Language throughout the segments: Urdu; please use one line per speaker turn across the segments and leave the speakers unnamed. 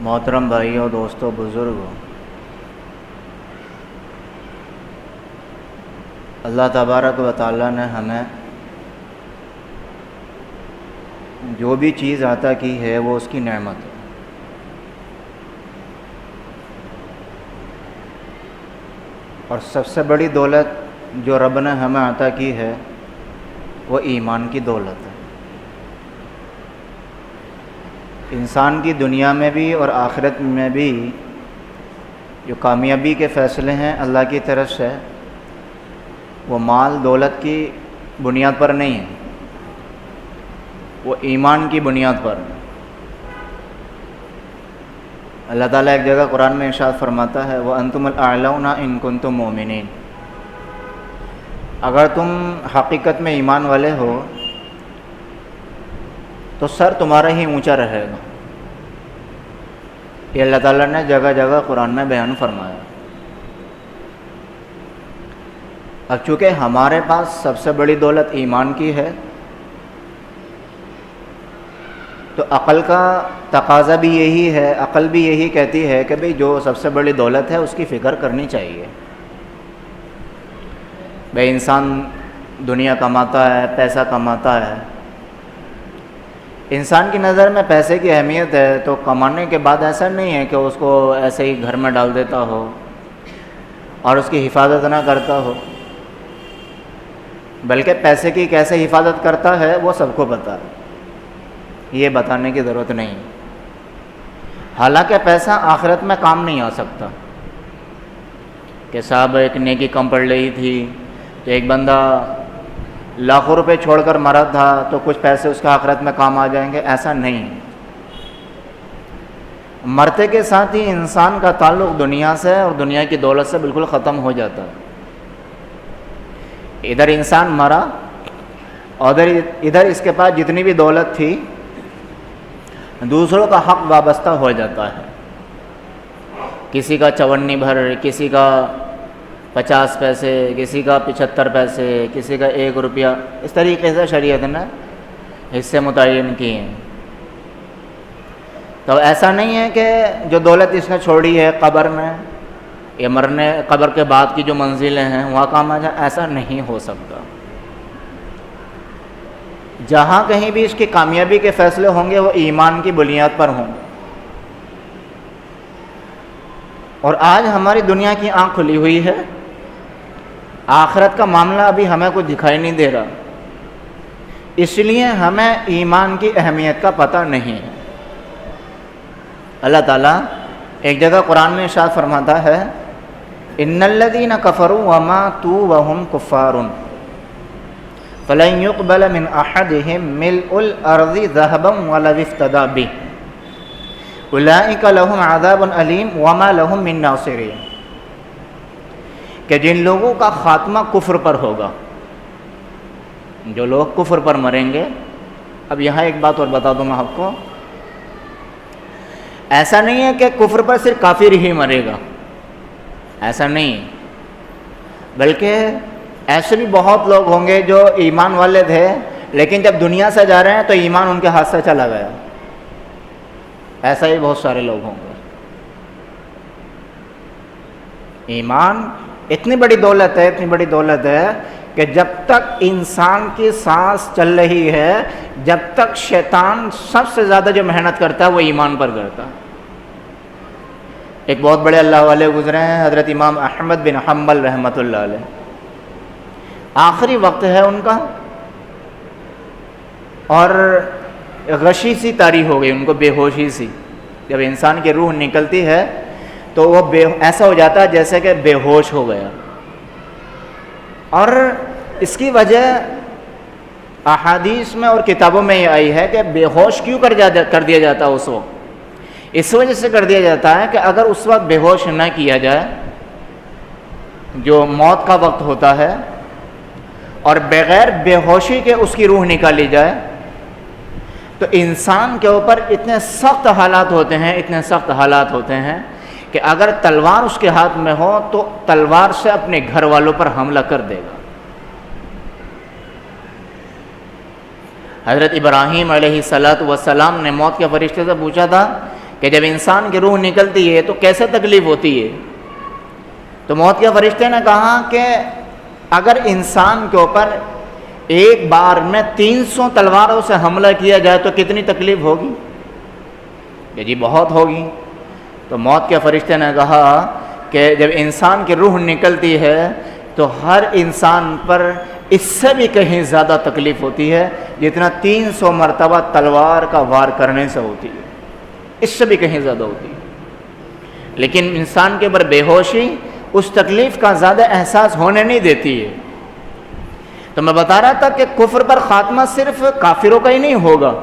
محترم بھائیوں، دوستوں، بزرگوں، اللہ تبارک و تعالیٰ نے ہمیں جو بھی چیز عطا کی ہے وہ اس کی نعمت ہے۔ اور سب سے بڑی دولت جو رب نے ہمیں عطا کی ہے وہ ایمان کی دولت ہے۔ انسان کی دنیا میں بھی اور آخرت میں بھی جو کامیابی کے فیصلے ہیں اللہ کی طرف سے، وہ مال دولت کی بنیاد پر نہیں ہے، وہ ایمان کی بنیاد پر ہے۔ اللہ تعالیٰ ایک جگہ قرآن میں ارشاد فرماتا ہے وَأَنْتُمُ الْأَعْلَوْنَ إِن كُنتُم مُؤْمِنِينَ، اگر تم حقیقت میں ایمان والے ہو تو سر تمہارا ہی اونچا رہے گا۔ یہ اللہ تعالیٰ نے جگہ جگہ قرآن میں بیان فرمایا۔ اب چونکہ ہمارے پاس سب سے بڑی دولت ایمان کی ہے تو عقل کا تقاضا بھی یہی ہے، عقل بھی یہی کہتی ہے کہ بھئی جو سب سے بڑی دولت ہے اس کی فکر کرنی چاہیے۔ بھئی انسان دنیا کماتا ہے، پیسہ کماتا ہے، انسان کی نظر میں پیسے کی اہمیت ہے تو کمانے کے بعد ایسا نہیں ہے کہ اس کو ایسے ہی گھر میں ڈال دیتا ہو اور اس کی حفاظت نہ کرتا ہو، بلکہ پیسے کی کیسے حفاظت کرتا ہے وہ سب کو پتہ ہے، یہ بتانے کی ضرورت نہیں۔ حالانکہ پیسہ آخرت میں کام نہیں آ سکتا کہ صاحب ایک نیکی کم پڑ رہی تھی تو ایک بندہ لاکھوں روپے چھوڑ کر مرا تھا تو کچھ پیسے اس کے آخرت میں کام آ جائیں گے، ایسا نہیں۔ مرتے کے ساتھ ہی انسان کا تعلق دنیا سے اور دنیا کی دولت سے بالکل ختم ہو جاتا ہے۔ ادھر انسان مرا اور ادھر اس کے پاس جتنی بھی دولت تھی دوسروں کا حق وابستہ ہو جاتا ہے، کسی کا 54 بھر، کسی کا 50 پیسے، کسی کا 75 پیسے، کسی کا 1 روپیہ، اس طریقے سے شریعت نے حصے متعین کیے ہیں۔ تو ایسا نہیں ہے کہ جو دولت اس نے چھوڑی ہے قبر میں یا مرنے قبر کے بعد کی جو منزلیں ہیں وہاں کام آ جائے، ایسا نہیں ہو سکتا۔ جہاں کہیں بھی اس کی کامیابی کے فیصلے ہوں گے وہ ایمان کی بنیاد پر ہوں۔ اور آج ہماری دنیا کی آنکھ کھلی ہوئی ہے، آخرت کا معاملہ ابھی ہمیں کچھ دکھائی نہیں دے رہا، اس لیے ہمیں ایمان کی اہمیت کا پتہ نہیں ہے۔ اللہ تعالیٰ ایک جگہ قرآن میں ارشاد فرماتا ہے ان الذین کفروا وماتوا وهم کفار فلن يقبل من احدهم ملء الارض ذهبا ولو افتدى به اولئک لهم عذاب علیم وما لهم من ناصرین، کہ جن لوگوں کا خاتمہ کفر پر ہوگا، جو لوگ کفر پر مریں گے۔ اب یہاں ایک بات اور بتا دوں میں آپ کو، ایسا نہیں ہے کہ کفر پر صرف کافر ہی مرے گا، ایسا نہیں، بلکہ ایسے بھی بہت لوگ ہوں گے جو ایمان والے تھے لیکن جب دنیا سے جا رہے ہیں تو ایمان ان کے ہاتھ سے چلا گیا، ایسا ہی بہت سارے لوگ ہوں گے۔ ایمان اتنی بڑی دولت ہے، اتنی بڑی دولت ہے کہ جب تک انسان کی سانس چل رہی ہے، جب تک شیطان سب سے زیادہ جو محنت کرتا ہے وہ ایمان پر کرتا ہے۔ ایک بہت بڑے اللہ والے گزرے ہیں، حضرت امام احمد بن حنبل رحمۃ اللہ علیہ، آخری وقت ہے ان کا اور غشی سی طاری ہو گئی ان کو، بے ہوشی سی۔ جب انسان کی روح نکلتی ہے تو وہ ایسا ہو جاتا ہے جیسے کہ بے ہوش ہو گیا، اور اس کی وجہ احادیث میں اور کتابوں میں یہ آئی ہے کہ بے ہوش کیوں کر دیا جاتا ہے اس وقت؟ اس وجہ سے کر دیا جاتا ہے کہ اگر اس وقت بے ہوش نہ کیا جائے، جو موت کا وقت ہوتا ہے، اور بغیر بے ہوشی کے اس کی روح نکالی جائے تو انسان کے اوپر اتنے سخت حالات ہوتے ہیں، اتنے سخت حالات ہوتے ہیں کہ اگر تلوار اس کے ہاتھ میں ہو تو تلوار سے اپنے گھر والوں پر حملہ کر دے گا۔ حضرت ابراہیم علیہ السلام نے موت کے فرشتے سے پوچھا تھا کہ جب انسان کی روح نکلتی ہے تو کیسے تکلیف ہوتی ہے. تو موت کے فرشتے نے کہا کہ اگر انسان کے اوپر ایک بار میں 300 تلواروں سے حملہ کیا جائے تو کتنی تکلیف ہوگی؟ کہ جی بہت ہوگی. تو موت کے فرشتے نے کہا کہ جب انسان کی روح نکلتی ہے تو ہر انسان پر اس سے بھی کہیں زیادہ تکلیف ہوتی ہے جتنا 300 مرتبہ تلوار کا وار کرنے سے ہوتی ہے، اس سے بھی کہیں زیادہ ہوتی ہے. لیکن انسان کے اوپر بے ہوشی اس تکلیف کا زیادہ احساس ہونے نہیں دیتی ہے. تو میں بتا رہا تھا کہ کفر پر خاتمہ صرف کافروں کا ہی نہیں ہوگا،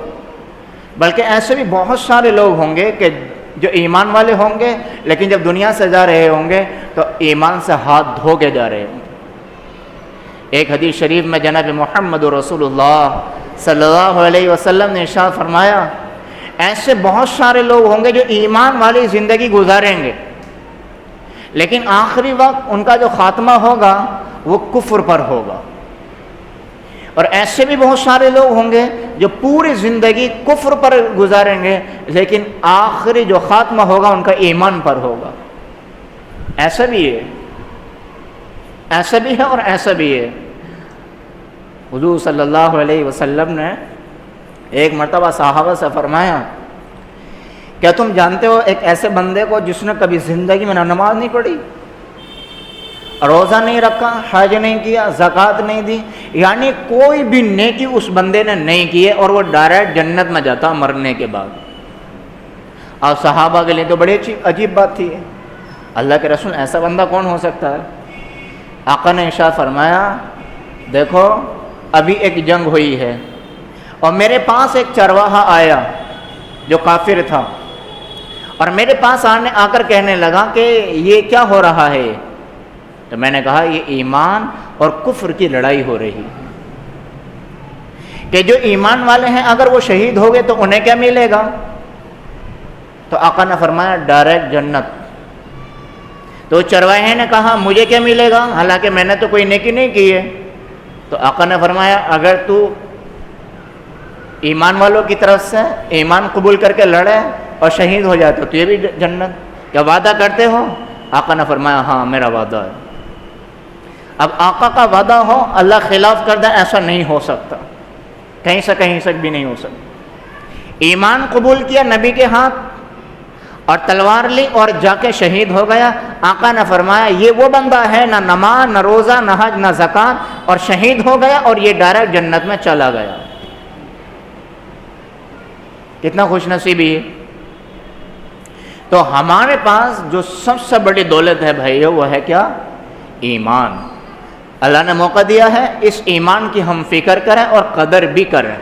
بلکہ ایسے بھی بہت سارے لوگ ہوں گے کہ جو ایمان والے ہوں گے لیکن جب دنیا سے جا رہے ہوں گے تو ایمان سے ہاتھ دھو کے جا رہے ہوں گے. ایک حدیث شریف میں جناب محمد رسول اللہ صلی اللہ علیہ وسلم نے ارشاد فرمایا ایسے بہت سارے لوگ ہوں گے جو ایمان والی زندگی گزاریں گے لیکن آخری وقت ان کا جو خاتمہ ہوگا وہ کفر پر ہوگا. اور ایسے بھی بہت سارے لوگ ہوں گے جو پوری زندگی کفر پر گزاریں گے لیکن آخری جو خاتمہ ہوگا ان کا ایمان پر ہوگا. ایسا بھی ہے، ایسا بھی ہے اور ایسا بھی ہے. حضور صلی اللہ علیہ وسلم نے ایک مرتبہ صحابہ سے فرمایا کیا تم جانتے ہو ایک ایسے بندے کو جس نے کبھی زندگی میں نہ نماز نہیں پڑھی، روزہ نہیں رکھا، حج نہیں کیا، زکوٰۃ نہیں دی، یعنی کوئی بھی نیکی اس بندے نے نہیں کی ہے اور وہ ڈائریکٹ جنت میں جاتا مرنے کے بعد. اور صحابہ کے لیے تو بڑی عجیب بات تھی. اللہ کے رسول ایسا بندہ کون ہو سکتا ہے؟ آقا نے ارشاد فرمایا دیکھو ابھی ایک جنگ ہوئی ہے اور میرے پاس ایک چرواہا آیا جو کافر تھا اور میرے پاس آ کر کہنے لگا کہ یہ کیا ہو رہا ہے؟ تو میں نے کہا یہ ایمان اور کفر کی لڑائی ہو رہی کہ جو ایمان والے ہیں اگر وہ شہید ہو گئے تو انہیں کیا ملے گا؟ تو آقا نے فرمایا ڈائریکٹ جنت. تو چرواہے نے کہا مجھے کیا ملے گا حالانکہ میں نے تو کوئی نیکی نہیں کی ہے. تو آقا نے فرمایا اگر تو ایمان والوں کی طرف سے ایمان قبول کر کے لڑے اور شہید ہو جائے تو یہ بھی جنت. کیا وعدہ کرتے ہو؟ آقا نے فرمایا ہاں میرا وعدہ ہے. اب آقا کا وعدہ ہو اللہ خلاف کر دے ایسا نہیں ہو سکتا، کہیں سے بھی نہیں ہو سکتا. ایمان قبول کیا نبی کے ہاتھ اور تلوار لی اور جا کے شہید ہو گیا. آقا نے فرمایا یہ وہ بندہ ہے نہ نماز نہ روزہ نہ حج نہ زکوٰۃ اور شہید ہو گیا اور یہ ڈائریکٹ جنت میں چلا گیا. کتنا خوش نصیبی ہے. تو ہمارے پاس جو سب سے بڑی دولت ہے بھائیو وہ ہے کیا؟ ایمان. اللہ نے موقع دیا ہے اس ایمان کی ہم فکر کریں اور قدر بھی کریں.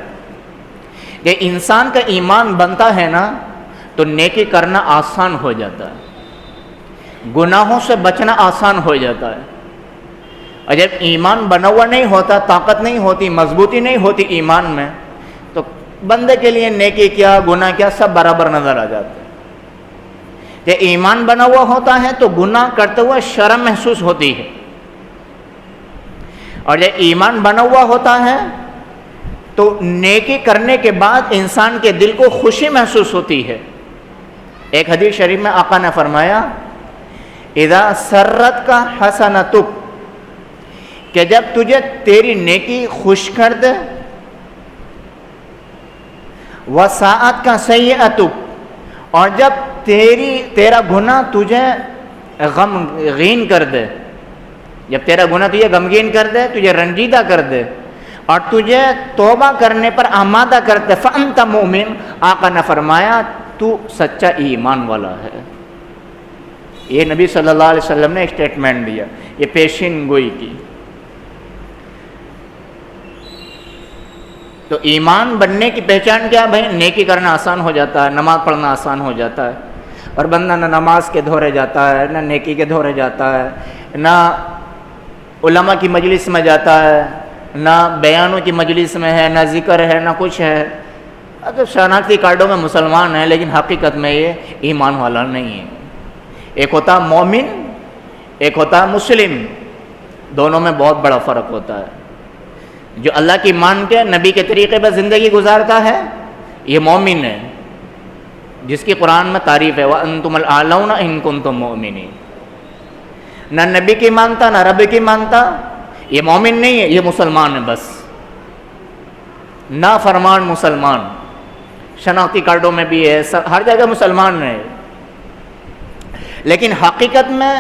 کہ انسان کا ایمان بنتا ہے نا تو نیکی کرنا آسان ہو جاتا ہے، گناہوں سے بچنا آسان ہو جاتا ہے. اور جب ایمان بنا ہوا نہیں ہوتا، طاقت نہیں ہوتی، مضبوطی نہیں ہوتی ایمان میں، تو بندے کے لیے نیکی کیا گناہ کیا سب برابر نظر آ جاتے ہیں. جب ایمان بنا ہوا ہوتا ہے تو گناہ کرتے ہوئے شرم محسوس ہوتی ہے، اور جب ایمان بنا ہوا ہوتا ہے تو نیکی کرنے کے بعد انسان کے دل کو خوشی محسوس ہوتی ہے. ایک حدیث شریف میں آقا نے فرمایا اذا سرت کا حسنتک، کہ جب تجھے تیری نیکی خوش کر دے، وساعت کا سیئتک، اور جب تیرا گناہ تجھے غمگین کر دے، جب تیرا گناہ تجھے غمگین کر دے، تجھے رنجیدہ کر دے اور تجھے توبہ کرنے پر آمادہ کر دے، فأنت مؤمن، آقا نے فرمایا تو سچا ایمان والا ہے. یہ نبی صلی اللہ علیہ وسلم نے اسٹیٹمنٹ دیا، یہ پیشین گوئی کی. تو ایمان بننے کی پہچان کیا بھائی؟ نیکی کرنا آسان ہو جاتا ہے، نماز پڑھنا آسان ہو جاتا ہے، اور بندہ نہ نماز کے دھورے جاتا ہے نہ نیکی کے دھورے جاتا ہے، نہ علماء کی مجلس میں جاتا ہے، نہ بیانوں کی مجلس میں ہے، نہ ذکر ہے، نہ کچھ ہے. اگر شناختی کارڈوں میں مسلمان ہے لیکن حقیقت میں یہ ایمان والا نہیں ہے. ایک ہوتا ہے مومن، ایک ہوتا ہے مسلم، دونوں میں بہت بڑا فرق ہوتا ہے. جو اللہ کی مان کے نبی کے طریقے پر زندگی گزارتا ہے یہ مومن ہے، جس کی قرآن میں تعریف ہے وَأَنْتُمُ الْأَعْلَوْنَ إِن كُنتُم مُؤْمِنِينَ. نہ نبی کی مانتا نہ رب کی مانتا، یہ مومن نہیں ہے، یہ مسلمان ہے بس، نا فرمان مسلمان. شناختی کارڈوں میں بھی ہے، ہر جگہ مسلمان ہے. لیکن حقیقت میں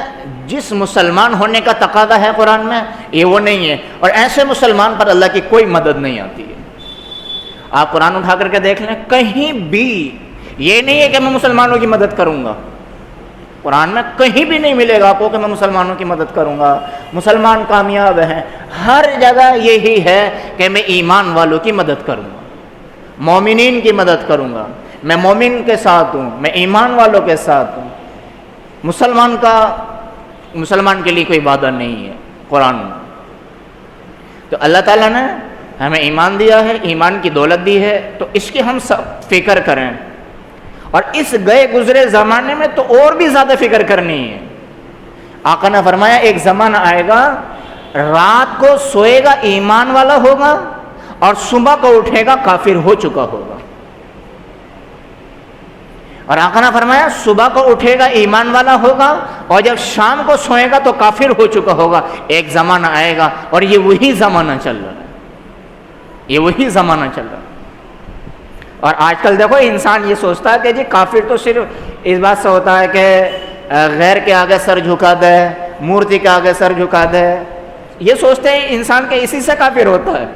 جس مسلمان ہونے کا تقاضا ہے قرآن میں، یہ وہ نہیں ہے. اور ایسے مسلمان پر اللہ کی کوئی مدد نہیں آتی ہے. آپ قرآن اٹھا کر کے دیکھ لیں، کہیں بھی یہ نہیں ہے کہ میں مسلمانوں کی مدد کروں گا. قرآن میں کہیں بھی نہیں ملے گا آپ کو کہ میں مسلمانوں کی مدد کروں گا، مسلمان کامیاب ہیں. ہر جگہ یہی ہے کہ میں ایمان والوں کی مدد کروں گا، مومنین کی مدد کروں گا، میں مومن کے ساتھ ہوں، میں ایمان والوں کے ساتھ ہوں. مسلمان کے لیے کوئی وعدہ نہیں ہے قرآن میں. تو اللہ تعالیٰ نے ہمیں ایمان دیا ہے، ایمان کی دولت دی ہے، تو اس کی ہم سب فکر کریں. اور اس گئے گزرے زمانے میں تو اور بھی زیادہ فکر کرنی ہے. آقا نے فرمایا ایک زمانہ آئے گا، رات کو سوئے گا ایمان والا ہوگا اور صبح کو اٹھے گا کافر ہو چکا ہوگا. اور آقا نے فرمایا صبح کو اٹھے گا ایمان والا ہوگا اور جب شام کو سوئے گا تو کافر ہو چکا ہوگا. ایک زمانہ آئے گا اور یہ وہی زمانہ چل رہا ہے، یہ وہی زمانہ چل رہا ہے. اور آج کل دیکھو انسان یہ سوچتا ہے کہ جی کافر تو صرف اس بات سے ہوتا ہے کہ غیر کے آگے سر جھکا دے، مورتی کے آگے سر جھکا دے. یہ سوچتے ہیں انسان کے اسی سے کافر ہوتا ہے.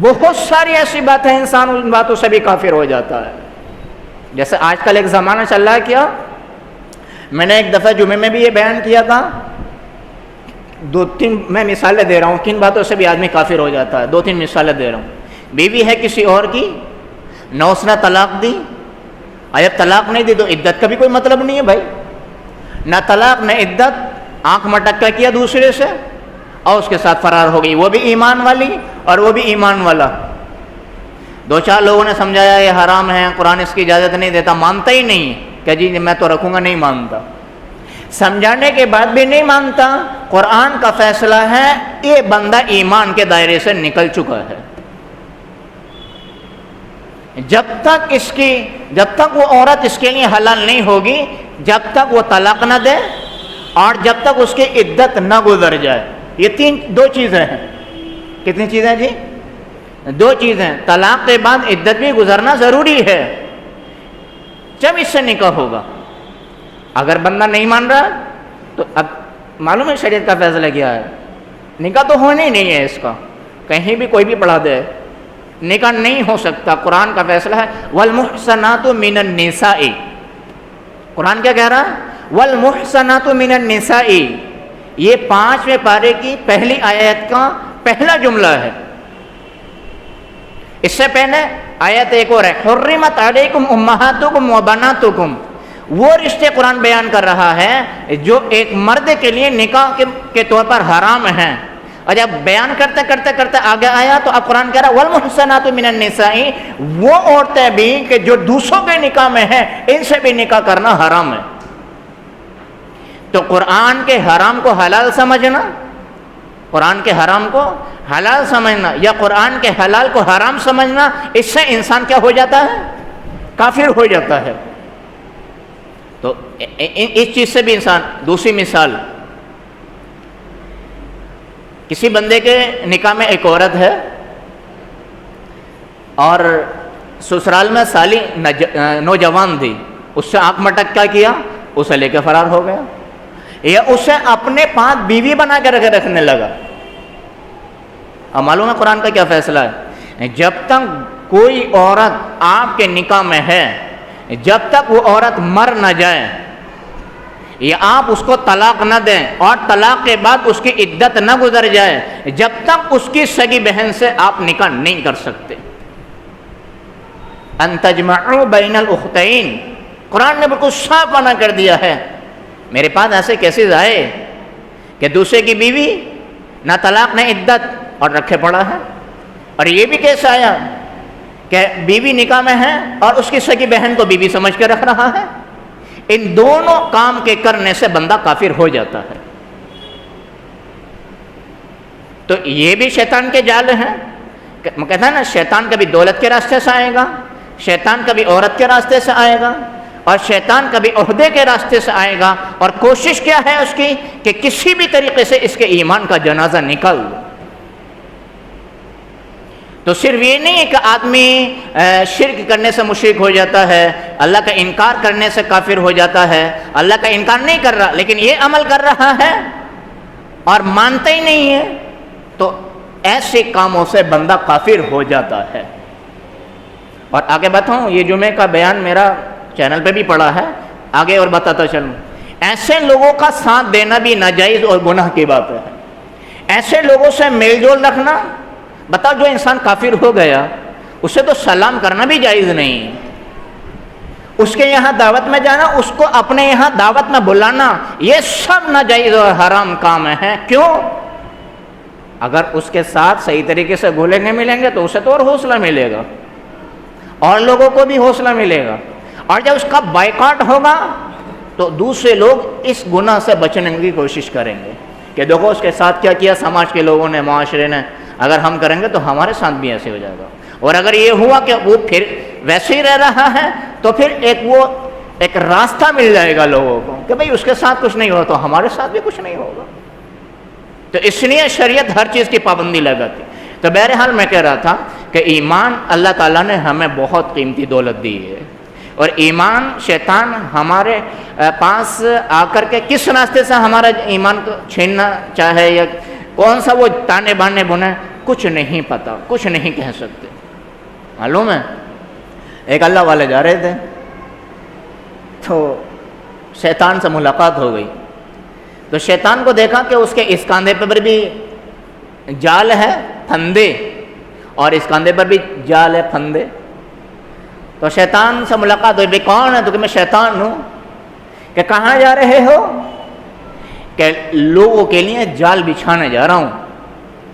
بہت ساری ایسی باتیں انسان ان باتوں سے بھی کافر ہو جاتا ہے. جیسے آج کل ایک زمانہ چل رہا ہے، کیا میں نے ایک دفعہ جمعے میں بھی یہ بیان کیا تھا، 2-3 میں مثالیں دے رہا ہوں کن باتوں سے بھی آدمی کافر ہو جاتا ہے. 2-3 مثالیں دے رہا ہوں. بیوی ہے کسی اور کی، نہ اس نے طلاق دی. جب طلاق نہیں دی تو عدت کا بھی کوئی مطلب نہیں ہے بھائی. نہ طلاق نہ عدت، آنکھ مٹکا کیا دوسرے سے اور اس کے ساتھ فرار ہو گئی، وہ بھی ایمان والی اور وہ بھی ایمان والا. 2-4 لوگوں نے سمجھایا یہ حرام ہے، قرآن اس کی اجازت نہیں دیتا، مانتا ہی نہیں کہ جی میں تو رکھوں گا، نہیں مانتا. سمجھانے کے بعد بھی نہیں مانتا. قرآن کا فیصلہ ہے یہ بندہ ایمان کے دائرے سے نکل چکا ہے. جب تک وہ عورت اس کے لیے حلال نہیں ہوگی، جب تک وہ طلاق نہ دے اور جب تک اس کی عدت نہ گزر جائے. یہ 2 چیزیں ہیں. کتنی چیزیں جی؟ 2 چیزیں. طلاق کے بعد عدت بھی گزرنا ضروری ہے، جب اس سے نکاح ہوگا. اگر بندہ نہیں مان رہا تو اب معلوم ہے شریعت کا فیصلہ کیا ہے، نکاح تو ہونا ہی نہیں ہے. اس کا کہیں بھی کوئی بھی پڑھا دے، نکاح نہیں ہو سکتا. قرآن کا فیصلہ ہے والمحصنات من النساء. قرآن کیا کہہ رہا ہے؟ والمحصنات من النساء. یہ 5ویں پارے کی پہلی آیت کا پہلا جملہ ہے. اس سے پہلے آیت ایک اور ہے، حرمت علیکم امہاتکم و بناتکم. وہ رشتے قرآن بیان کر رہا ہے جو ایک مرد کے لیے نکاح کے طور پر حرام ہیں. اور جب بیان کرتے کرتے کرتے آگے آیا تو اب قرآن کہہ رہا ہے والمحصنات من النساء، وہ عورتیں بھی کہ جو دوسروں کے نکاح میں ہیں ان سے بھی نکاح کرنا حرام ہے. تو قرآن کے حرام کو حلال سمجھنا، قرآن کے حرام کو حلال سمجھنا یا قرآن کے حلال کو حرام سمجھنا، اس سے انسان کیا ہو جاتا ہے؟ کافر ہو جاتا ہے. تو اس چیز سے بھی انسان. دوسری مثال، کسی بندے کے نکاح میں ایک عورت ہے اور سسرال میں سالی نوجوان تھی، اس سے آنکھ مٹک کیا، اسے لے کے فرار ہو گیا، یا اسے اپنے پاس بیوی بنا کے رکھنے لگا. اب معلوم ہے قرآن کا کیا فیصلہ ہے؟ جب تک کوئی عورت آپ کے نکاح میں ہے، جب تک وہ عورت مر نہ جائے یا آپ اس کو طلاق نہ دیں اور طلاق کے بعد اس کی عدت نہ گزر جائے، جب تک اس کی سگی بہن سے آپ نکاح نہیں کر سکتے. ان تجمعوا بین الاختین، قرآن نے بالکل صاف منع کر دیا ہے. میرے پاس ایسے کیسز آئے کہ دوسرے کی بیوی نہ طلاق نہ عدت اور رکھے پڑا ہے. اور یہ بھی کیسا آیا کہ بیوی نکاح میں ہے اور اس کی سگی بہن کو بیوی سمجھ کے رکھ رہا ہے. ان دونوں کام کے کرنے سے بندہ کافر ہو جاتا ہے. تو یہ بھی شیطان کے جال ہیں. کہتا ہے نا شیطان کبھی دولت کے راستے سے آئے گا، شیطان کبھی عورت کے راستے سے آئے گا، اور شیطان کبھی عہدے کے راستے سے آئے گا اور کوشش کیا ہے اس کی کہ کسی بھی طریقے سے اس کے ایمان کا جنازہ نکل دو۔ تو صرف یہ نہیں ہے کہ آدمی شرک کرنے سے مشرک ہو جاتا ہے، اللہ کا انکار کرنے سے کافر ہو جاتا ہے، اللہ کا انکار نہیں کر رہا لیکن یہ عمل کر رہا ہے اور مانتا ہی نہیں ہے، تو ایسے کاموں سے بندہ کافر ہو جاتا ہے۔ اور آگے بتاؤں، یہ جمعے کا بیان میرا چینل پہ بھی پڑا ہے، آگے اور بتاتا چلوں۔ ایسے لوگوں کا ساتھ دینا بھی ناجائز اور گناہ کی بات ہے۔ ایسے لوگوں سے میل جول رکھنا، بتاؤ جو انسان کافر ہو گیا اسے تو سلام کرنا بھی جائز نہیں، اس کے یہاں دعوت میں جانا، اس کو اپنے یہاں دعوت میں بلانا، یہ سب ناجائز اور حرام کام ہیں۔ کیوں؟ اگر اس کے ساتھ صحیح طریقے سے گھلیں گے ملیں گے تو اسے تو اور حوصلہ ملے گا، اور لوگوں کو بھی حوصلہ ملے گا، اور جب اس کا بائیکاٹ ہوگا تو دوسرے لوگ اس گناہ سے بچنے کی کوشش کریں گے کہ دیکھو اس کے ساتھ کیا کیا سماج کے لوگوں نے، معاشرے نے، اگر ہم کریں گے تو ہمارے ساتھ بھی ایسے ہو جائے گا۔ اور اگر یہ ہوا کہ وہ پھر ویسے ہی رہ رہا ہے تو پھر ایک راستہ مل جائے گا لوگوں کو کہ بھئی اس کے ساتھ کچھ نہیں ہوا تو ہمارے ساتھ بھی کچھ نہیں ہوگا۔ تو اس لیے شریعت ہر چیز کی پابندی لگاتی۔ تو بہرحال میں کہہ رہا تھا کہ ایمان اللہ تعالیٰ نے ہمیں بہت قیمتی دولت دی ہے، اور ایمان شیطان ہمارے پاس آ کر کے کس راستے سے ہمارا ایمان کو چھیننا چاہے یا کون سا وہ تانے بانے بنے، کچھ نہیں پتا، کچھ نہیں کہہ سکتے۔ معلوم ہے ایک اللہ والے جا رہے تھے تو شیطان سے ملاقات ہو گئی، تو شیطان کو دیکھا کہ اس کے اس کاندھے پر بھی جال ہے پھندے، اور اس کاندھے پر بھی جال ہے پھندے۔ تو شیطان سے ملاقات ہوئی، بھئی کون ہے؟ تو کہ میں شیطان ہوں۔ کہ کہاں جا رہے ہو؟ کہ لوگوں کے لیے جال بچھانے جا رہا ہوں،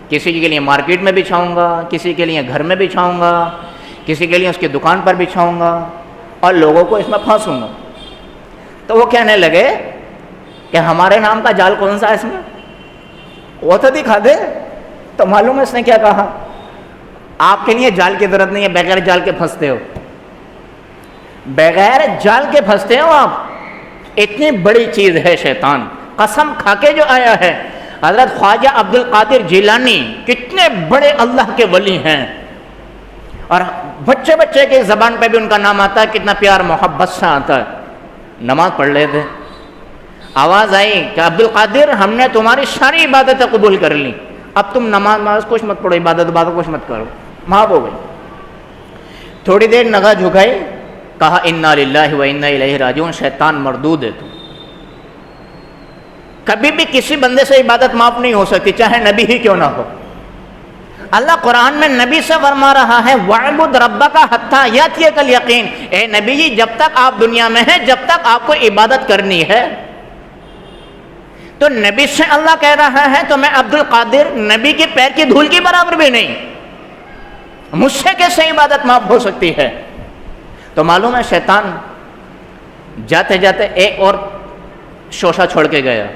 کسی کے لیے مارکیٹ میں بچھاؤں گا، کسی کے لیے گھر میں بچھاؤں گا، کسی کے لیے اس کی دکان پر بچھاؤں گا، اور لوگوں کو اس میں پھانسوں گا۔ تو وہ کہنے لگے کہ ہمارے نام کا جال کون سا ہے اس میں؟ وہ تو دکھا دے۔ تو معلوم ہے اس نے کیا کہا؟ آپ کے لیے جال کی ضرورت نہیں ہے، بغیر جال کے پھنستے ہو، بغیر جال کے پھنستے ہو آپ۔ اتنی بڑی چیز ہے شیطان، قسم کھا کے جو آیا ہے۔ حضرت خواجہ عبد القادر جیلانی کتنے بڑے اللہ کے ولی ہیں، اور بچے بچے کی زبان پہ بھی ان کا نام آتا ہے، کتنا پیار محبت سے آتا ہے۔ نماز پڑھ لے تھے، آواز آئی کہ عبد القادر ہم نے تمہاری ساری عبادتیں قبول کر لی، اب تم نماز کچھ مت پڑھو، عبادت کچھ مت کرو، معاف ہو گئی۔ تھوڑی دیر نگاہ جھکائی، کہا انا للہ و انا الیہ راجعون، شیطان مردود ہے تو۔ کبھی بھی کسی بندے سے عبادت معاف نہیں ہو سکتی، چاہے نبی ہی کیوں نہ ہو۔ اللہ قرآن میں نبی سے فرما رہا ہے وَاعْبُدْ رَبَّكَ حَتَّى يَأْتِيَكَ الْيَقِينُ، اے نبی جی جب تک آپ دنیا میں ہیں، جب تک آپ کو عبادت کرنی ہے۔ تو نبی سے اللہ کہہ رہا ہے تو میں عبد القادر نبی کے پیر کی دھول کی برابر بھی نہیں، مجھ سے کیسے عبادت معاف ہو سکتی ہے؟ تو معلوم ہے شیطان جاتے جاتے ایک اور شوشہ چھوڑ کے گیا،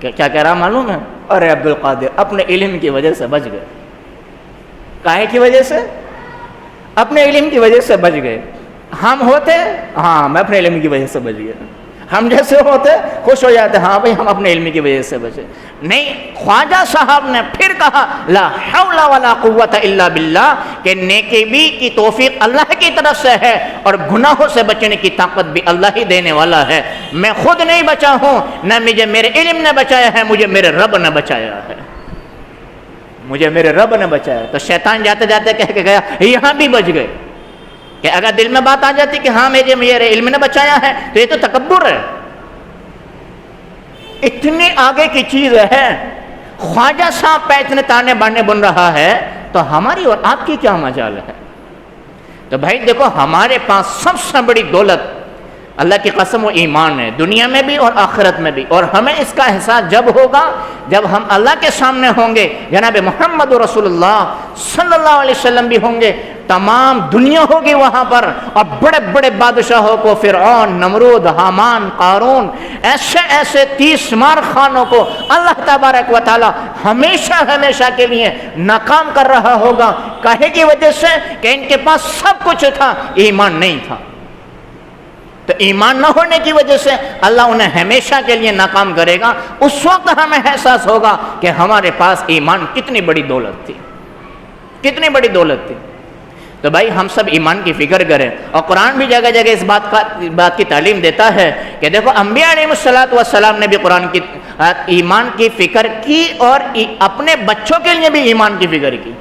کیا کہہ رہا معلوم ہے؟ ارے عبد القادر اپنے علم کی وجہ سے بچ گئے۔ کاہے کی وجہ سے؟ اپنے علم کی وجہ سے بچ گئے۔ ہم ہوتے ہاں میں اپنے علم کی وجہ سے بچ گیا، ہم جیسے ہوتے خوش ہو جاتے ہاں بھائی ہم اپنے علم کی وجہ سے بچے۔ نہیں، خواجہ صاحب نے پھر کہا لا حول ولا قوت الا باللہ، کہ نیکی بھی کی توفیق اللہ کی طرف سے ہے اور گناہوں سے بچنے کی طاقت بھی اللہ ہی دینے والا ہے۔ میں خود نہیں بچا ہوں، نہ مجھے میرے علم نے بچایا ہے، مجھے میرے رب نے بچایا ہے، مجھے میرے رب نے بچایا۔ تو شیطان جاتے جاتے کہہ کے گیا، یہاں بھی بچ گئے، کہ اگر دل میں بات آ جاتی کہ ہاں میرے علم نے بچایا ہے تو یہ تو تکبر ہے، اتنی آگے کی چیز ہے۔ خواجہ صاحب پہ اتنے تانے بانے بن رہا ہے تو ہماری اور آپ کی کیا مجال ہے؟ تو بھائی دیکھو ہمارے پاس سب سے بڑی دولت اللہ کی قسم و ایمان ہے، دنیا میں بھی اور آخرت میں بھی، اور ہمیں اس کا احساس جب ہوگا جب ہم اللہ کے سامنے ہوں گے، جناب محمد رسول اللہ صلی اللہ علیہ وسلم بھی ہوں گے، تمام دنیا ہوگی وہاں پر، اور بڑے بڑے بادشاہوں کو، فرعون، نمرود، حامان، قارون، ایسے ایسے 30 مار خانوں کو اللہ تبارک و تعالی ہمیشہ ہمیشہ کے لیے ناکام کر رہا ہوگا۔ کاہے کی وجہ سے؟ کہ ان کے پاس سب کچھ تھا، ایمان نہیں تھا۔ تو ایمان نہ ہونے کی وجہ سے اللہ انہیں ہمیشہ کے لیے ناکام کرے گا. اس وقت ہمیں احساس ہوگا کہ ہمارے پاس ایمان کتنی بڑی دولت تھی, کتنی بڑی دولت تھی. تو بھائی ہم سب ایمان کی فکر کریں, اور قرآن بھی جگہ جگہ اس بات کی تعلیم دیتا ہے کہ دیکھو انبیاء علیہ السلام نے بھی قرآن کی ایمان کی فکر کی اور اپنے بچوں کے لیے بھی ایمان کی فکر کی.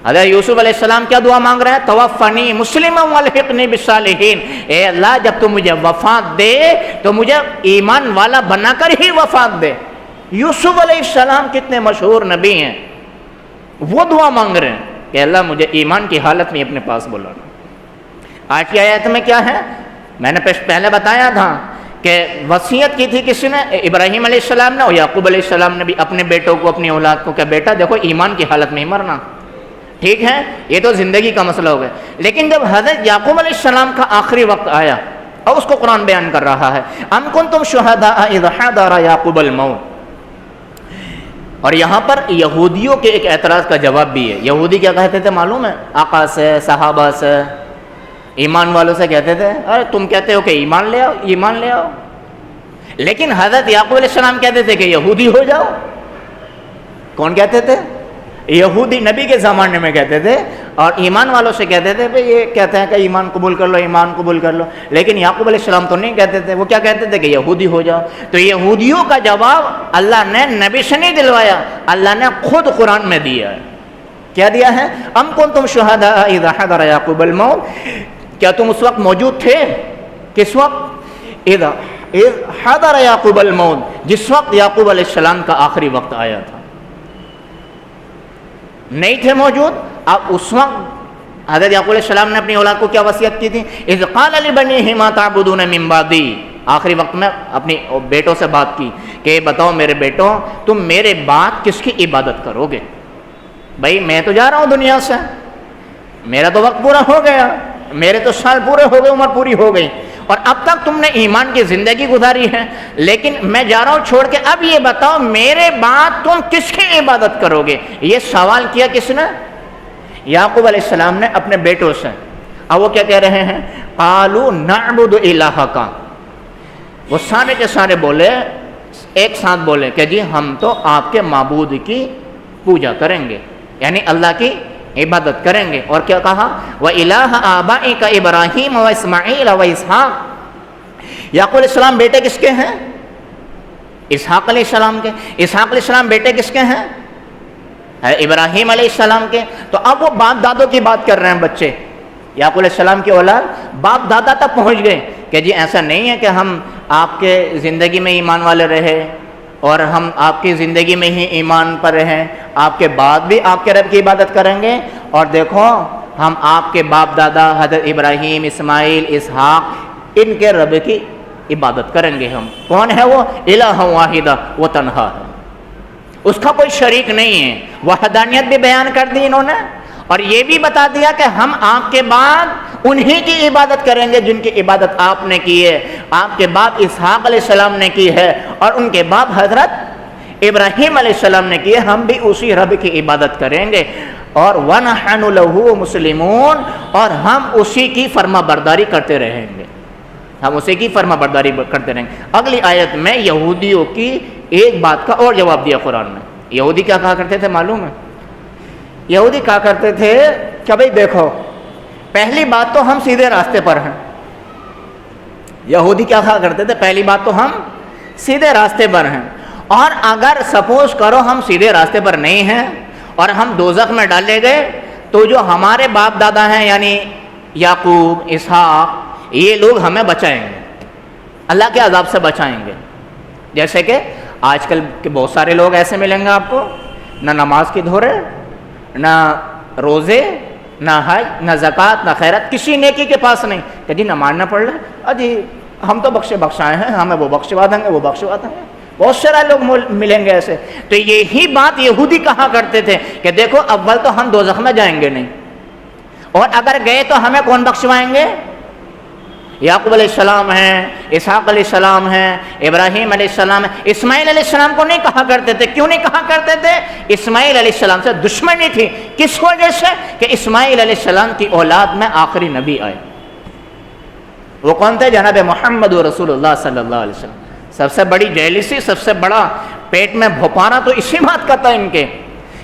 حضرت یوسف علیہ السلام کیا دعا مانگ رہے ہیں؟ توفنی مسلما والحقنی بالصالحین. اے اللہ جب تو مجھے وفات دے تو مجھے ایمان والا بنا کر ہی وفات دے. یوسف علیہ السلام کتنے مشہور نبی ہیں, وہ دعا مانگ رہے ہیں کہ اللہ مجھے ایمان کی حالت میں اپنے پاس بلانا. آج کی آیت میں کیا ہے؟ میں نے پہلے بتایا تھا کہ وصیت کی تھی کس نے؟ ابراہیم علیہ السلام نے اور یعقوب علیہ السلام نے بھی اپنے بیٹوں کو, اپنی اولاد کو, کہ بیٹا دیکھو ایمان کی حالت میں ہی مرنا. ٹھیک ہے, یہ تو زندگی کا مسئلہ ہو گیا. لیکن جب حضرت یعقوب علیہ السلام کا آخری وقت آیا, اور اس کو قرآن بیان کر رہا ہے, ام کنتم شہداء اذ حضر یعقوب الموت. اور یہاں پر یہودیوں کے ایک اعتراض کا جواب بھی ہے. یہودی کیا کہتے تھے معلوم ہے؟ آقا سے, صحابہ سے, ایمان والوں سے کہتے تھے ارے تم کہتے ہو کہ ایمان لے آؤ, ایمان لے آؤ. لیکن حضرت یعقوب علیہ السلام کہتے تھے کہ یہودی ہو جاؤ. کون کہتے تھے؟ یہودی نبی کے زمانے میں کہتے تھے, اور ایمان والوں سے کہتے تھے بھئی یہ کہتے ہیں کہ ایمان قبول کر لو, ایمان قبول کر لو. لیکن یعقوب علیہ السلام تو نہیں کہتے تھے, وہ کیا کہتے تھے کہ یہودی ہو جاؤ. تو یہودیوں کا جواب اللہ نے نبی سے نہیں دلوایا, اللہ نے خود قرآن میں دیا ہے. کیا دیا ہے؟ ام کنتم شہداء اذ حضر یعقوب الموت. کیا تم اس وقت موجود تھے؟ کس وقت؟ اذ حضر یعقوب الموت, جس وقت یعقوب علیہ السلام کا آخری وقت آیا تھا. نہیں تھے موجود. اب اس وقت حضرت یعقوب علیہ السلام نے اپنی اولاد کو کیا وصیت کی تھی؟ اذ قال لبنیہ ما تعبدون من بعدی. آخری وقت میں اپنی بیٹوں سے بات کی کہ بتاؤ میرے بیٹوں تم میرے بعد کس کی عبادت کرو گے؟ بھائی میں تو جا رہا ہوں دنیا سے, میرا تو وقت پورا ہو گیا, میرے تو سال پورے ہو گئے, عمر پوری ہو گئی, اور اب تک تم نے ایمان کی زندگی گزاری ہے, لیکن میں جا رہا ہوں چھوڑ کے. اب یہ بتاؤ میرے بعد تم کس کی عبادت کرو گے؟ یہ سوال کیا کس نے؟ یعقوب علیہ السلام نے اپنے بیٹوں سے. اب وہ کیا کہہ رہے ہیں؟ قالوا نعبد الہک. وہ سارے کے سارے بولے, ایک ساتھ بولے کہ جی ہم تو آپ کے معبود کی پوجا کریں گے, یعنی اللہ کی عبادت کریں گے. اور کیا کہا؟ وَإِلَٰهَ آبَائِكَ إِبْرَاهِيمَ وَإِسْمَاعِيلَ وَإِسْحَاقَ. یعقوب علیہ السلام بیٹے کس کے ہیں؟ اسحاق علیہ السلام کے. اسحاق علیہ السلام بیٹے کس کے ہیں؟ ابراہیم علیہ السلام کے. تو اب وہ باپ دادوں کی بات کر رہے ہیں بچے. یعقوب علیہ السلام کی اولاد باپ دادا تک پہنچ گئے کہ جی ایسا نہیں ہے کہ ہم آپ کے زندگی میں ایمان والے رہے اور ہم آپ کی زندگی میں ہی ایمان پر رہیں, آپ کے بعد بھی آپ کے رب کی عبادت کریں گے. اور دیکھو ہم آپ کے باپ دادا حضرت ابراہیم, اسماعیل, اسحاق ان کے رب کی عبادت کریں گے. ہم کون ہے وہ؟ الہ واحدہ, وہ تنہا ہے, اس کا کوئی شریک نہیں ہے. وحدانیت بھی بیان کر دی انہوں نے, اور یہ بھی بتا دیا کہ ہم آپ کے بعد انہی کی عبادت کریں گے جن کی عبادت آپ نے کی ہے, آپ کے باپ اسحاق علیہ السلام نے کی ہے, اور ان کے باپ حضرت ابراہیم علیہ السلام نے کی ہے. ہم بھی اسی رب کی عبادت کریں گے. اور وَنَحْنُ لَهُ مُسْلِمُونَ, اور ہم اسی کی فرما برداری کرتے رہیں گے, ہم اسی کی فرما برداری کرتے رہیں گے. اگلی آیت میں یہودیوں کی ایک بات کا اور جواب دیا قرآن میں. یہودی کیا کہا کرتے تھے معلوم ہے؟ یہودی کہا کرتے تھے کہ بھئی دیکھو پہلی بات تو ہم سیدھے راستے پر ہیں. یہودی کیا کہا کرتے تھے؟ پہلی بات تو ہم سیدھے راستے پر ہیں, اور اگر سپوز کرو ہم سیدھے راستے پر نہیں ہیں اور ہم دوزخ میں ڈالے گئے تو جو ہمارے باپ دادا ہیں یعنی یعقوب, اسحاق, یہ لوگ ہمیں بچائیں گے, اللہ کے عذاب سے بچائیں گے. جیسے کہ آج کل کے بہت سارے لوگ ایسے ملیں گے آپ کو, نہ نماز کی دھورے, نہ روزے, نہ حج, نہ زکوٰۃ, نہ خیرات, کسی نیکی کے پاس نہیں کہ جی نماز نہ پڑھ لیں, اجی ہم تو بخشائے ہیں, ہمیں وہ بخشوا دیں گے, وہ بخشوا دیں گے. بہت سارے لوگ ملیں گے ایسے. تو یہی بات یہودی کہا کرتے تھے کہ دیکھو اول تو ہم دوزخ میں جائیں گے نہیں, اور اگر گئے تو ہمیں کون بخشوائیں گے؟ یعقوب علیہ السلام ہیں, اسحاق علیہ السلام ہیں, ابراہیم علیہ السلام ہیں. اسماعیل علیہ السلام کو نہیں کہا کرتے تھے. کیوں نہیں کہا کرتے تھے؟ اسماعیل علیہ السلام سے دشمنی تھی. کس وجہ سے؟ کہ اسماعیل علیہ السلام کی اولاد میں آخری نبی آئے. وہ کون تھے؟ جناب محمد رسول اللہ صلی اللہ علیہ وسلم. سب سے بڑی جیلسی، سب سے بڑا پیٹ میں بھوپانا تو اسی بات کا تھا ان کے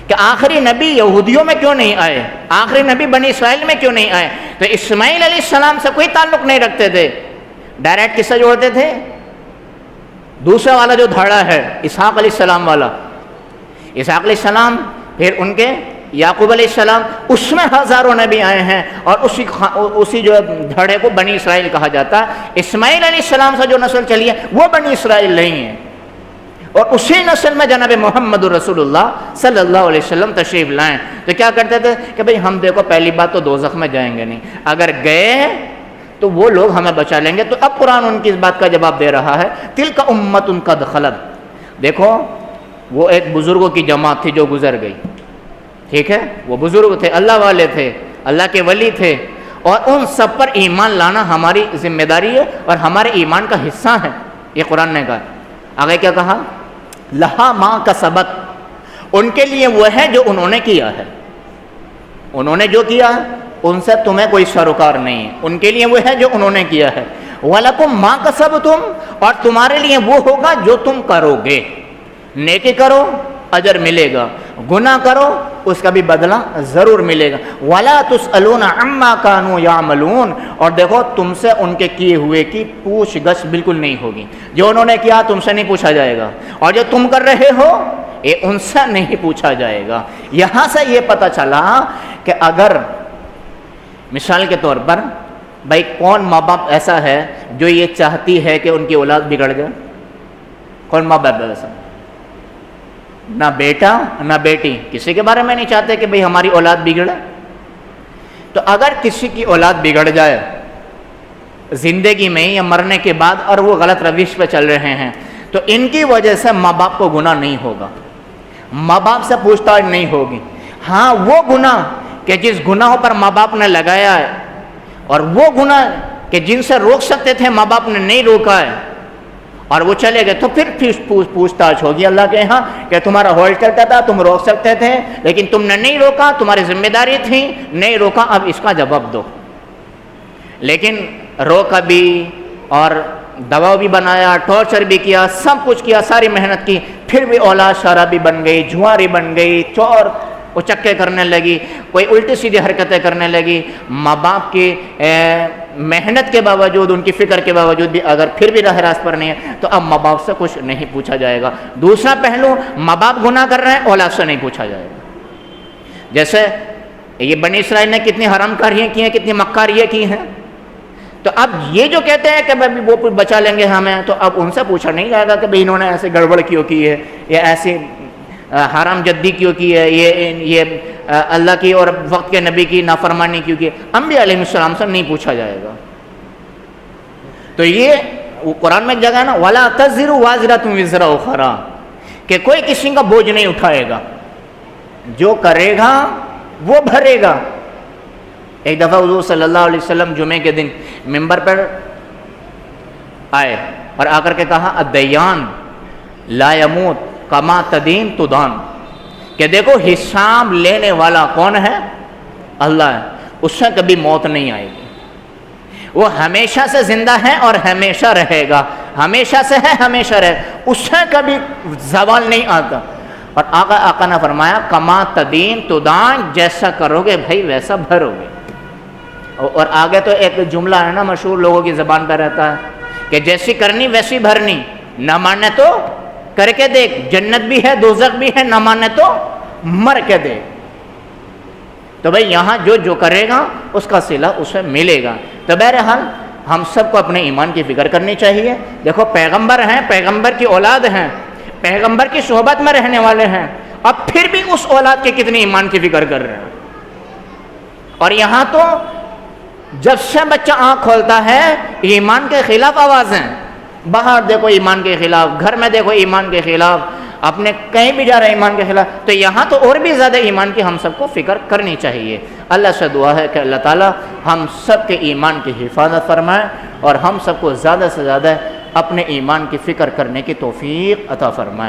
کہ آخری نبی یہودیوں میں کیوں نہیں آئے، آخری نبی بنی اسرائیل میں کیوں نہیں آئے. تو اسماعیل علیہ السلام سے کوئی تعلق نہیں رکھتے تھے، ڈائریکٹ کس سے جوڑتے تھے؟ دوسرا والا جو دھڑا ہے اسحاق علیہ السلام والا، اسحاق علیہ السلام، پھر ان کے یعقوب علیہ السلام، اس میں ہزاروں نبی آئے ہیں اور اسی جو دھڑے کو بنی اسرائیل کہا جاتا ہے. اسماعیل علیہ السلام سے جو نسل چلی ہے وہ بنی اسرائیل نہیں ہے، اور اسی نسل میں جناب محمد رسول اللہ صلی اللہ علیہ وسلم تشریف لائیں. تو کیا کرتے تھے کہ بھئی ہم دیکھو پہلی بات تو دوزخ میں جائیں گے نہیں، اگر گئے تو وہ لوگ ہمیں بچا لیں گے. تو اب قرآن ان کی اس بات کا جواب دے رہا ہے، تلک امت قد خلت. دیکھو وہ ایک بزرگوں کی جماعت تھی جو گزر گئی، ٹھیک ہے، وہ بزرگ تھے، اللہ والے تھے، اللہ کے ولی تھے، اور ان سب پر ایمان لانا ہماری ذمہ داری ہے اور ہمارے ایمان کا حصہ ہے. یہ قرآن نے کہا. آگے کیا کہا؟ لہا ما کسبت، ان کے لیے وہ ہے جو انہوں نے کیا ہے، انہوں نے جو کیا ہے ان سے تمہیں کوئی سروکار نہیں ہے، ان کے لیے وہ ہے جو انہوں نے کیا ہے. وَلَكُمْ مَا كَسَبْتُمْ، اور تمہارے لیے وہ ہوگا جو تم کرو گے. نیکی کرو اجر ملے گا، گناہ کرو اس کا بھی بدلہ ضرور ملے گا. وَلَا تُسْأَلُونَ عَمَّا كَانُوا يَعْمَلُونَ، اور دیکھو تم سے ان کے کیے ہوئے کی پوچھ گچھ بالکل نہیں ہوگی. جو انہوں نے کیا تم سے نہیں پوچھا جائے گا، اور جو تم کر رہے ہو یہ ان سے نہیں پوچھا جائے گا. یہاں سے یہ پتہ چلا کہ اگر مثال کے طور پر بھائی کون ماں باپ ایسا ہے جو یہ چاہتی ہے کہ ان کی اولاد بگڑ جائے؟ کون ماں باپ ایسا؟ نہ بیٹا نہ بیٹی، کسی کے بارے میں نہیں چاہتے کہ بھئی ہماری اولاد بگڑے. تو اگر کسی کی اولاد بگڑ جائے زندگی میں یا مرنے کے بعد اور وہ غلط روش پہ چل رہے ہیں تو ان کی وجہ سے ماں باپ کو گناہ نہیں ہوگا، ماں باپ سے پوچھ تاچھ نہیں ہوگی. ہاں وہ گناہ کہ جس گناہوں پر ماں باپ نے لگایا ہے، اور وہ گناہ کہ جن سے روک سکتے تھے ماں باپ نے نہیں روکا ہے اور وہ چلے گئے، تو پھر پوچھ تاچھ ہوگی اللہ کے ہاں کہ تمہارا ہولڈ چلتا تھا، تم روک سکتے تھے لیکن تم نے نہیں روکا، تمہاری ذمہ داری تھی، نہیں روکا، اب اس کا جواب دو. لیکن روکا بھی اور دباؤ بھی بنایا، ٹارچر بھی کیا، سب کچھ کیا، ساری محنت کی، پھر بھی اولاد شرابی بن گئی، جواری بن گئی، چور اچکے کرنے لگی، کوئی الٹی سیدھی حرکتیں کرنے لگی. ماں باپ کی محنت کے باوجود، ان کی فکر کے باوجود بھی اگر پھر بھی راہ راست پر نہیں ہے تو اب ماں باپ سے کچھ نہیں پوچھا جائے گا. دوسرا پہلو، ماں باپ گناہ کر رہے ہیں، اولاد سے نہیں پوچھا جائے گا. جیسے یہ بنی اسرائیل نے کتنی حرام کاریاں کی ہیں، کتنی مکاریاں کی ہیں، تو اب یہ جو کہتے ہیں کہ وہ بچا لیں گے ہمیں، تو اب ان سے پوچھا نہیں جائے گا کہ انہوں نے ایسے گڑبڑ کیوں کی ہے، یا ایسی حرام جدی کیوں کی ہے، یہ اللہ کی اور وقت کے نبی کی نافرمانی کیوں کی ہے. انبیاء علیہ السلام سے نہیں پوچھا جائے گا. تو یہ قرآن میں جگہ ہے نا، وَلَا تَزِرُ وَازِرَةٌ وِزْرَ أُخْرَىٰ، کہ کوئی کسی کا بوجھ نہیں اٹھائے گا، جو کرے گا وہ بھرے گا. ایک دفعہ حضور صلی اللہ علیہ وسلم جمعے کے دن منبر پر آئے اور آ کر کے کہا الدیان لا یموت کما تدین تدان، کہ دیکھو حساب لینے والا کون ہے؟ اللہ ہے، اس سے کبھی موت نہیں آئے گی، وہ ہمیشہ سے زندہ ہے اور ہمیشہ رہے گا، ہمیشہ سے ہے ہمیشہ رہے، اس سے کبھی زوال نہیں آتا. اور آقا نے فرمایا کما تدین تدان، جیسا کرو گے بھائی ویسا بھرو گے. اور آگے تو ایک جملہ ہے نا مشہور، لوگوں کی زبان پہ رہتا ہے کہ جیسی کرنی ویسی بھرنی، نہ ماننے تو کر کے دیکھ، جنت بھی ہے دوزخ بھی ہے، نہ ماننے تو مر کے دیکھ. تو بھائی یہاں جو کرے گا اس کا صلہ اسے ملے گا. تو بہرحال ہم سب کو اپنے ایمان کی فکر کرنی چاہیے. دیکھو پیغمبر ہیں، پیغمبر کی اولاد ہیں، پیغمبر کی صحبت میں رہنے والے ہیں، اب پھر بھی اس اولاد کے کتنی ایمان کی فکر کر رہے ہیں. اور یہاں تو جب سے بچہ آنکھ کھولتا ہے ایمان کے خلاف آوازیں، باہر دیکھو ایمان کے خلاف، گھر میں دیکھو ایمان کے خلاف، اپنے کہیں بھی جا رہے ہیں ایمان کے خلاف. تو یہاں تو اور بھی زیادہ ایمان کی ہم سب کو فکر کرنی چاہیے. اللہ سے دعا ہے کہ اللہ تعالی ہم سب کے ایمان کی حفاظت فرمائے اور ہم سب کو زیادہ سے زیادہ اپنے ایمان کی فکر کرنے کی توفیق عطا فرمائے.